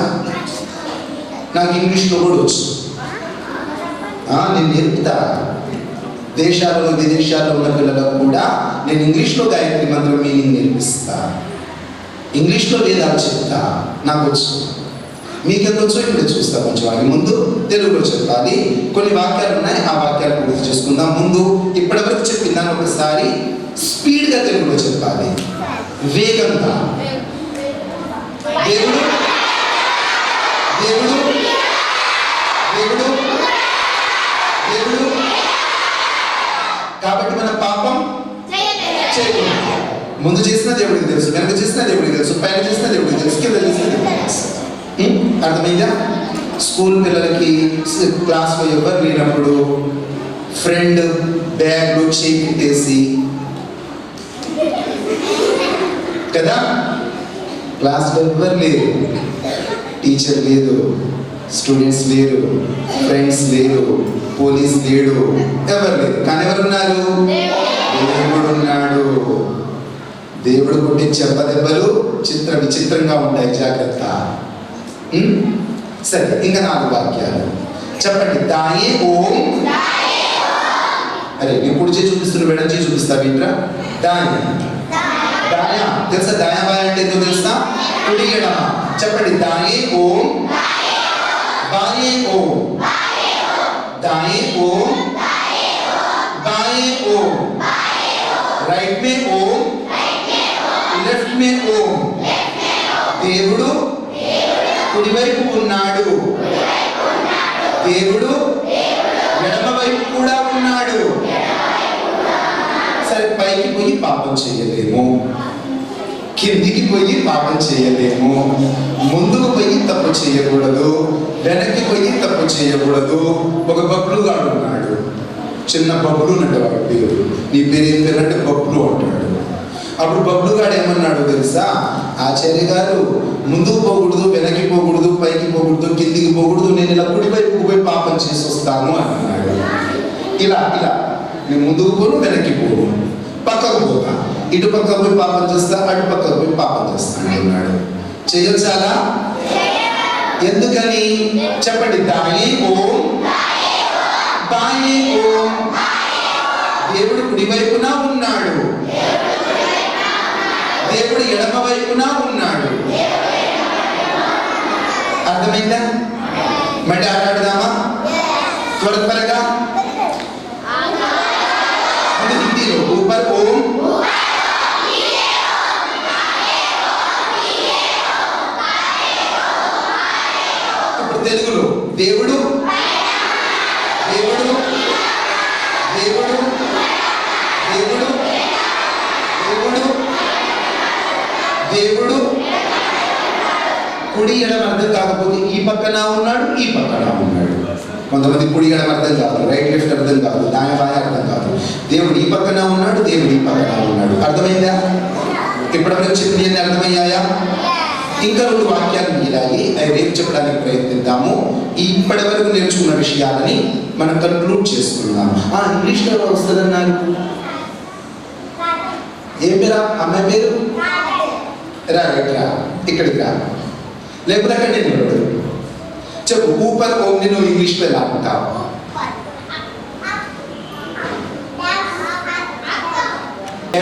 [SPEAKER 1] నాకు ఇంగ్లీష్లో కూడా వచ్చు. నేను నేర్పుతా. దేశాలలో విదేశాల్లో ఉన్న పిల్లలకు కూడా నేను ఇంగ్లీష్లో గాయత్రి మంత్రం మీనింగ్ నేర్పిస్తా, ఇంగ్లీష్లో వేదాలు చెప్తా, నాకు వచ్చు. మీకెంత వచ్చో ఇప్పుడు చూస్తా. కొంచెం అది ముందు తెలుగులో చెప్పాలి. కొన్ని వాక్యాలు ఉన్నాయి, ఆ వాక్యాలు పూర్తి చేసుకుందాం. ముందు ఇప్పటివరకు చెప్పిందాన్ని ఒకసారి స్పీడ్గా తెలుగులో చెప్పాలి, వేగంగా. దేవుడు దేవుడు దేవుడు దేవుడు. కాబట్టి మన పాపం చేయకూడదు. ముందు చేసిన దేవుడికి తెలుసు, వెనక చేసిన దేవుడికి తెలుసు, పైన చేసిన దేవుడికి తెలుసు, కింద చేసిన దేవుడికి తెలుసు. అర్థమైందా? స్కూల్ పిల్లలకి క్లాస్లో ఎవరు లేనప్పుడు ఫ్రెండ్ బ్యాగ్లో చేయి పెట్టేసి కదా, క్లాస్లో ఎవరు లేరు, టీచర్ లేదు, స్టూడెంట్స్ లేరు, ఫ్రెండ్స్ లేరు, పోలీస్ లేడు, ఎవరు లేరు. కానీ ఎవరున్నారు? దేవుడు ఉన్నాడు. దేవుడు కొట్టే చెప్పదెబ్బలు చిత్ర విచిత్రంగా ఉంటాయి, జాగ్రత్త. సరే, ఇంకా 4 వాక్యాలు చెప్పండి. దాయే ఓం. అరే, నేను కుడి చేయి చూపిస్తున్నా, వెడం చేయి చూపిస్తా. వింట్రా? దాయే దాయా తెలుసా? దాయా బాయ్ అంటే ఏంటో తెలుసా? కుడి ఎడమ. చెప్పండి. దాయే ఓం, బాయే ఓం, दाएं ओम, बाएं ओम, राइट में ओम, लेफ्ट में ओम. దేవుడు కుడివైపు ఉన్నాడు, దేవుడు ఎడమ వైపు కూడా ఉన్నాడు. సరే, పైకి పోయి పాపం చేయలేము, కిందికి పోయి పాపం చేయలేము, ముందుకు పోయి తప్పు చేయకూడదు, వెనక్కి పోయి తప్పు చేయకూడదు. ఒక బబ్లు గాడు ఉన్నాడు, చిన్న బబ్లు అంటే వాడి పేరు. నీ పేరు ఏం పేరు అంటే బబ్లు అంటాడు. అప్పుడు బబ్లు గాడు ఏమన్నాడు తెలుసా? ఆచార్య గారు, ముందుకు పోకూడదు, వెనక్కి పోకూడదు, పైకి పోకూడదు, కిందికి పోకూడదు, నేను ఇలా కుడి వైపుకు పోయి పాపం చేసి వస్తాను అన్నాడు. ఇలా ఇలా నేను ముందుకు పోను, వెనక్కి పోను, పక్కకు పోతా, ఇటు పక్కకు పోయి పాపం చేస్తా, అటు పక్కకు పోయి పాపం చేస్తాను అన్నాడు. చేయొచ్చాలా? ఎందుకని చెప్పండి. దాయే ఓం, దాయే ఓం. దేవుడు కుడివైపున ఉన్నాడు, దేవుడు ఎడమ వైపున ఉన్నాడు. అర్థమైందా? మళ్ళీ ఆటాడుదామా త్వరగా? హిందీలో ఊపర్ ఓం, ఇప్పుడు తెలుగులో దేవుడు, దేవుడు, దేవుడు, దేవుడు, దేవుడు, దేవుడు. కుడి ఎడమ అర్థం కాకపోతే ఈ పక్కన ఉన్నాడు, ఈ పక్కన ఉన్నాడు. కొంతమంది కుడి ఎడమ అర్థం కాదు, రైట్ లెఫ్ట్ అర్థం కాదు, దాయ బాయ అర్థం కాదు. దేవుడు ఈ పక్కన ఉన్నాడు, దేవుడు ఈ పక్కన ఉన్నాడు. అర్థమైందా? ఇప్పటివరకు చెప్పినవన్నీ అర్థమయ్యాయా? ఇంకా 2 వాక్యాలు మిగిలాయి, అవి రేపు చెప్పడానికి ప్రయత్నిద్దాము. ఇప్పటి వరకు నేర్చుకున్న విషయాలని మనం కన్క్లూడ్ చేసుకుందాం. ఇంగ్లీష్లో వస్తుందన్నారు. ఏం పేరా అమ్మాయి పేరు? రా ఇక్కడికి రా, లేకపోతే అక్కడ నిలబడు. చెప్పు ఊపర్ ఓం ని నువ్వు ఇంగ్లీష్లో ఎలా అంటావు?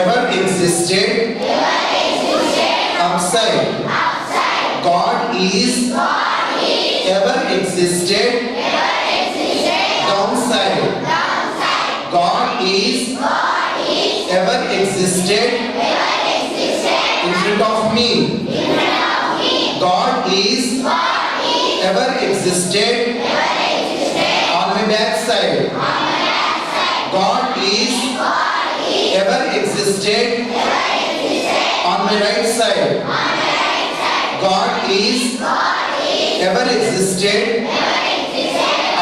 [SPEAKER 1] Ever existed upside. God is ever existed downside. God is ever existed in front of me. God is ever existed on my backside. God is ever existed on my right side. God is ever existed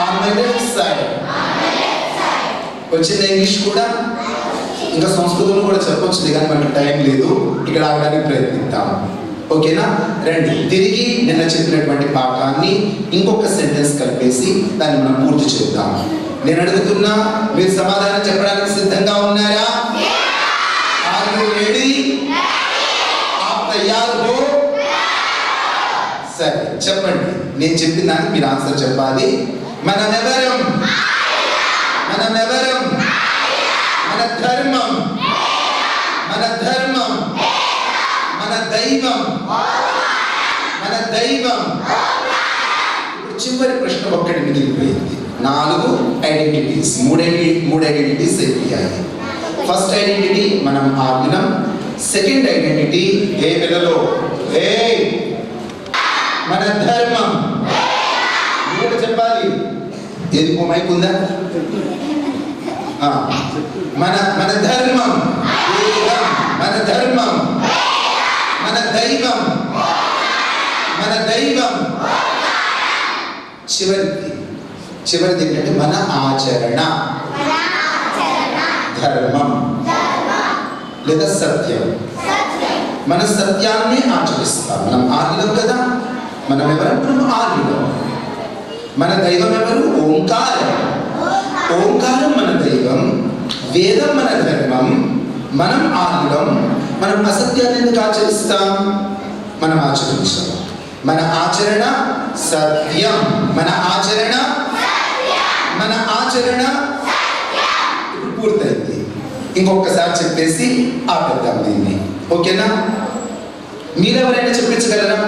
[SPEAKER 1] on my left side. వచ్చింది ఇంగ్లీష్ కూడా, ఇంకా సంస్కృతంలో కూడా చెప్పొచ్చుది, కానీ మనకు టైం లేదు. ఇక్కడ ఆగడానికి ప్రయత్నిద్దాం. ఓకేనా? రండి తిరిగి నిన్న చెప్పినటువంటి పాఠాన్ని ఇంకొక సెంటెన్స్ కలిపేసి దాన్ని మనం పూర్తి చేద్దాం. నేను అడుగుతున్నా, మీరు సమాధానం చెప్పడానికి సిద్ధంగా ఉన్నారా? Are you ready? ఆప్ తయార్ హో? సరే చెప్పండి. నేను చెప్పిన దానికి మీరు ఆన్సర్ చెప్పాలి. మనమెవరం? మనమెవరం? మన ధర్మం, మన ధర్మం, మన దైవం, మన దైవం. ఇప్పుడు చివరి ప్రశ్న ఒక్కటి మిగిలిపోయింది. 4 ఐడెంటిటీస్, 3 ఐడెంటిటీస్ అయిపోయాయి. ఫస్ట్ ఐడెంటిటీ మనం ఆజ్ఞం. సెకండ్ ఐడెంటిటీ ఏ పిల్లలో? మన ధర్మం. మీరు చెప్పాలి. ఎందుకు మైక్ ఉందా? మన ధర్మం, మన ధర్మం, మన దైవం, మన దైవం. చివరిది ఏంటంటే మన ఆచరణ, ధర్మం లేదా సత్యం. మన సత్యాన్ని ఆచరిస్తాం. మనం ఆర్యులం కదా. మనం ఎవరంటాం? ఆర్యులం. మన దైవం ఎవరు? ఓంకారం. ఓంకారం మన దైవం, వేదం మన ధర్మం, మనం ఆర్యులం. మనం అసత్యాన్ని ఎందుకు ఆచరిస్తాం? మనం ఆచరించాం. మన ఆచరణ సత్యం. మన ఆచరణ, మన ఆచరణ. ఇప్పుడు పూర్తయింది. ఇంకొకసారి చెప్పేసి ఆపేద్దాం దీన్ని. ఓకేనా? మీరెవరైనా చెప్పించగలరా?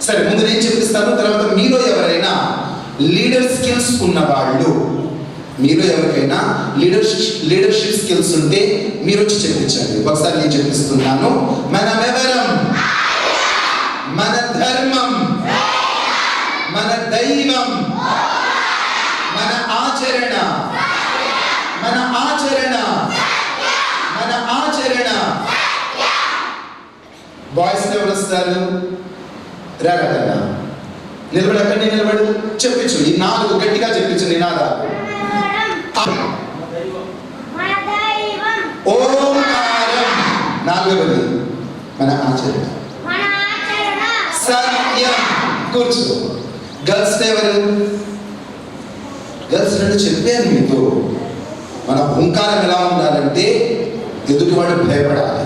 [SPEAKER 1] సరే, ముందు నేను చెప్పిస్తాను, తర్వాత మీలో ఎవరైనా లీడర్ స్కిల్స్ ఉన్నవాళ్ళు, మీలో ఎవరికైనా లీడర్షిప్ స్కిల్స్ ఉంటే మీరు వచ్చి చెప్పించండి. ఒకసారి నేను చెప్పిస్తున్నాను. మనమెవరం? మన ధర్మం, మన దైవం, మన ఆచరణ, మన ఆచరణ, మన ఆచరణ. బాయ్స్ ఎవరు వస్తారు? రాగలరా? నిలబడి, అక్కడనే నిలబడి చెప్పించు. ఈ 4 గట్టిగా చెప్పించు నినాదాలు. ఓంకారం. 4వది మన ఆచరణ, సత్యం. కూర్చో. గర్ల్స్ ఎవరు? గర్ల్స్ రెండు చెప్పాను మీతో. మన ఓంకారం ఎలా ఉండాలంటే ఎదుటివాడు భయపడాలి.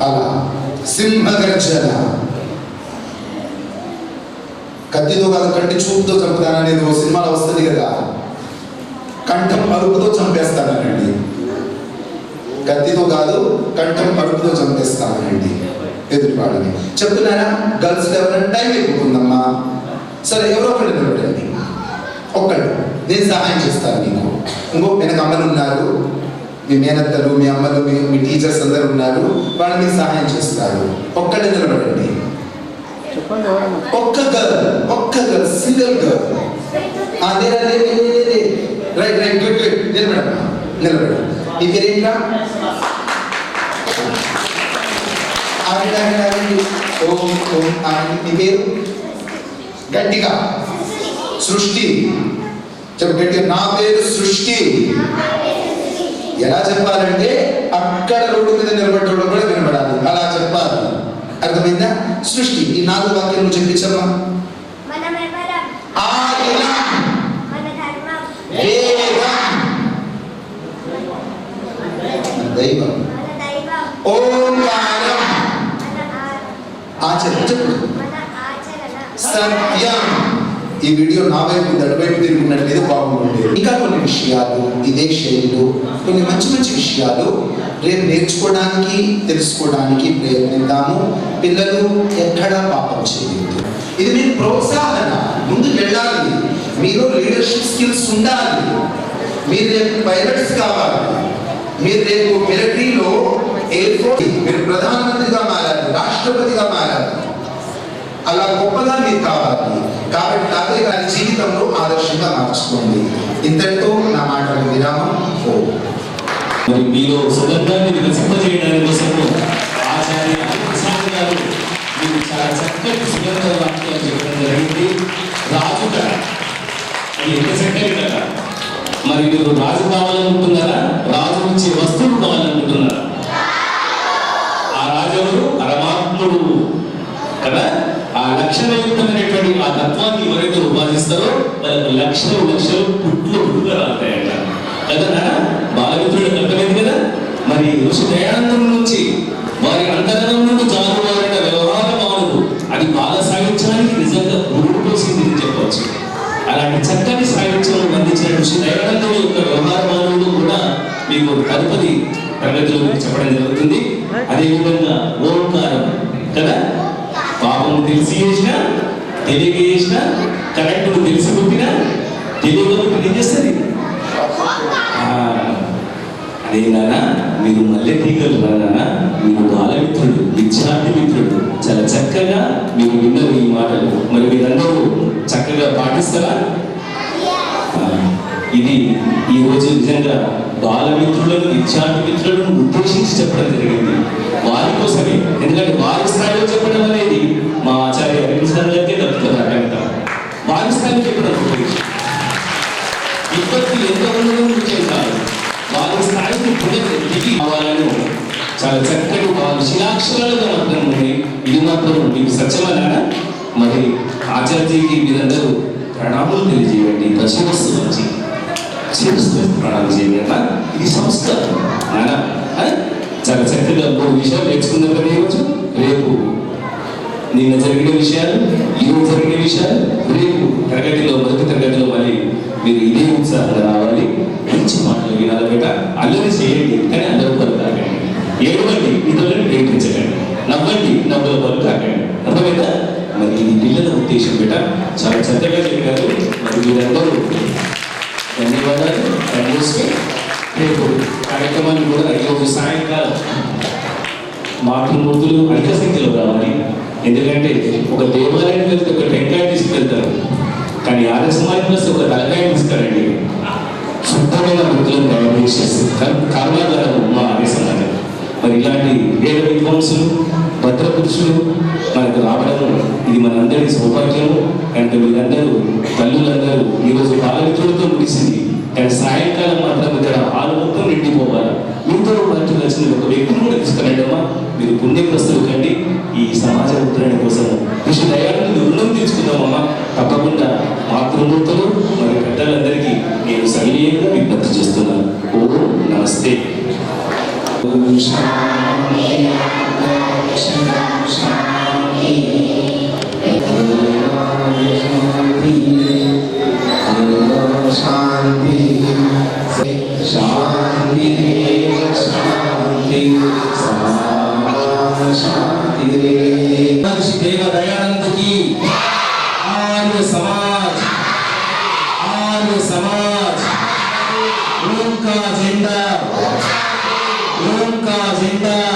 [SPEAKER 1] అలా సింహగర్జన. కత్తితో కాదు, కంటి చూపుతో చంపుతాననేది ఓ సినిమాలో వస్తుంది కదా, కంఠం అరుపుతో చంపేస్తానండి. కత్తితో కాదు, కంఠం అరుపుతో చంపేస్తానండి ఎదుటివాడిని. చెప్తున్నారా? గర్ల్స్ ఎవరైనా టైం అయిపోతుందమ్మా, సరే ఎవరో ఒకటి నిలబడండి, ఒక్కడు, నేను సహాయం చేస్తాను నీకు. ఇంకో వెనక అమ్మలు ఉన్నారు, మీ మేనత్తలు, మీ అమ్మలు, మీ టీచర్స్ అందరు ఉన్నారు, వాళ్ళు మీకు సహాయం చేస్తారు. ఒక్కడే నిలబడండి. ఒక్క girl single girl. Right right good good. నిలబడమ్మా, నిలబడ. నీ పేరేంట్రా? నీ పేరు గట్టిగా. సృష్టి. చెప్పు గట్టిగా. నా పేరు సృష్టి. ఎలా చెప్పాలంటే అక్కడ రోడ్డు మీద నిలబడ్డోడు కూడా వినబడాలి, అలా చెప్పాలి. అర్థమైందా? సృష్టి. ఈ 4 వాక్యాలు నువ్వు చెప్పించమ్మా. దైవం, ఓంకారం, ఆచరణ. చెప్పు. సత్యం. ఈ వీడియో నా వైపు అటువైపు తిరుగుతున్నట్లయితే బాగుంటుంది. ఇంకా కొన్ని విషయాలు ఇదే శైలిలో, కొన్ని మంచి మంచి విషయాలు రేపు నేర్చుకోవడానికి, తెలుసుకోవడానికి ప్రయత్నిద్దాము. పిల్లలు ఎక్కడా పాపం చేయలేదు. ఇది మీకు ప్రోత్సాహన. ముందుకు వెళ్ళాలి. మీరు లీడర్షిప్ స్కిల్స్ ఉండాలి. మీరు రేపు పైలట్స్ కావాలి. మీరు రేపు మిలిటరీలో, ఎయిర్ ఫోర్స్, మీరు ప్రధానమంత్రిగా మారాలి, రాష్ట్రపతిగా మారాలి. అలా గొప్పగా మీరు కావాలి. కాబట్టి తాతయ్య గారి జీవితంలో ఆదర్శంగా మార్చుకోండి. ఇంతటితో నా మాటలకు విరామం.
[SPEAKER 2] మరి మీలో సుగంధాన్ని వికసింపజేయడానికి కోసము ఆచార్య ప్రసాద్ గారు మీకు చాలా చక్కటి సుగంధ వాక్యాలు చెప్పడం జరిగింది. రాజు కథ, అది ఎంత చక్కటి కథ. మరి మీరు రాజు కావాలనుకుంటున్నారా? రాజు నుంచి వస్తువులు కావాలనుకుంటున్నారా? ఆ రాజులు పరమాత్ముడు కదా. ఆ లక్షణయుక్తమైనటువంటి ఆ తత్వాన్ని ఎవరైతే ఉపాదిస్తారో వాళ్ళకి లక్షలు పుట్టుగా రాతాయంట కదా. బాలమిత్రుడు కట్టలేదు కదా. మరి ఋషి దయానందం నుంచి వారి అంతరంగం నుండి జారువారైన వ్యవహార మానవుడు, అది బాల సాహిత్యానికి నిజంగా ఊడిపోసింది అని చెప్పవచ్చు. అలాంటి చక్కని సాహిత్యం అందించిన ఋషి దయానందం యొక్క వ్యవహార మానవుడు కూడా మీకు తదుపరి తరగతిలో చెప్పడం జరుగుతుంది. అదేవిధంగా ఓంకారం కదా. పాపం తెలిసి చేసిన, తెలియక చేసిన, కరెక్ట్ తెలిసి పుట్టిన, తెలియకపోతే ఏం చేస్తుంది? అదే నాన్న, మీరు మల్లె తీగలు నాన్న, మీరు బాలమిత్రుడు, విద్యార్థి మిత్రుడు. చాలా చక్కగా మీరు విన్నారు ఈ మాటలు. మరి మీరందరూ చక్కగా పాటిస్తారా? ఇది ఈ రోజు నిజంగా బాలమిత్రులను, విద్యార్థి మిత్రులను ఉద్దేశించి చెప్పడం జరిగింది. వారి కోసమే. ఎందుకంటే వారి స్థాయిలో చెప్పడం అనేది మా ఆచార్య అభినందనలకే దక్కుతుంది. వారి స్థాయిలో చెప్పడం ఇప్పటికీ ఎంత ఉండడం ముఖ్యం కాదు. వారి స్థాయికి దిగి వాళ్ళను చాలా చక్కటి వాళ్ళు శిలాక్షరాలుగా మాత్రం ఉన్నాయి. ఇది మాత్రం మీకు సత్యమనా? మరి ఆచార్యకి మీరందరూ ప్రణామాలు తెలియజేయండి. పశ్చిమస్తు వచ్చి ప్రణామం చేయండి అన్న. ఇది సంస్కారం నానా. చాలా చక్కగా 3 విషయాలు నేర్చుకుందాం కదా ఈరోజు. రేపు నిన్న జరిగిన విషయాలు, ఈరోజు జరిగిన విషయాలు, రేపు తరగతిలో, మొదటి తరగతిలో మళ్ళీ మీరు ఇదే ఉత్సాహంగా రావాలి. మంచి మాటలు వినాలి బేట. అల్లరి చేయండి కానీ అందరూ పలు తాకండి. ఏడవండి, ఇతరులను ప్రేమించకండి. నవ్వండి, నవ్వుల పలు తాకండి. అర్థమైందా? మరి ఇది పిల్లల ఉద్దేశం బేట. చాలా చక్కగా చెప్పారు. మరి మీరందరూ ధన్యవాదాలు. రేపు కార్యక్రమాన్ని కూడా ఈరోజు సాయంకాలం మాతృమూర్తులు అధిక సంఖ్యలో రావాలి. ఎందుకంటే ఒక దేవాలయానికి వెళ్తే ఒక టెంకాయ తీసుకెళ్తారు, కానీ ఆర్య సమాజంలో ఒక తలకాయ తీసుకురండి. శుద్ధమైన వృత్తులను తయారు చేస్తారు కర్మాగారం మా ఆర్య సమాజం. మరి ఇలాంటి వేద విద్వాంసులు, భద్రపురుషులు మనకు రావడము ఇది మనందరి సౌభాగ్యము. కనుక మీరందరూ, తల్లులందరూ ఈరోజు బాలమిత్రులతో ముగిసింది, కానీ సాయంకాలం మాత్రం ఇక్కడ హాలు మొత్తం నిండిపోవాలి. మీతో పాటు వచ్చిన ఒక వ్యక్తిని కూడా తీసుకురండమ్మా. మీరు పుణ్యగ్రస్తులు కండి. ఈ సమాజ ఉత్తరణ కోసం కృషి దయాన్ని రుణం తీసుకుందామమ్మా. తప్పకుండా మాతృమూర్తులు మరి పెద్దలందరికీ నేను సవినయంగా విజ్ఞప్తి చేస్తున్నాను. ఓం నమస్తే. महर्षि देव दयानंद की आर्य समाज ओम का झंडा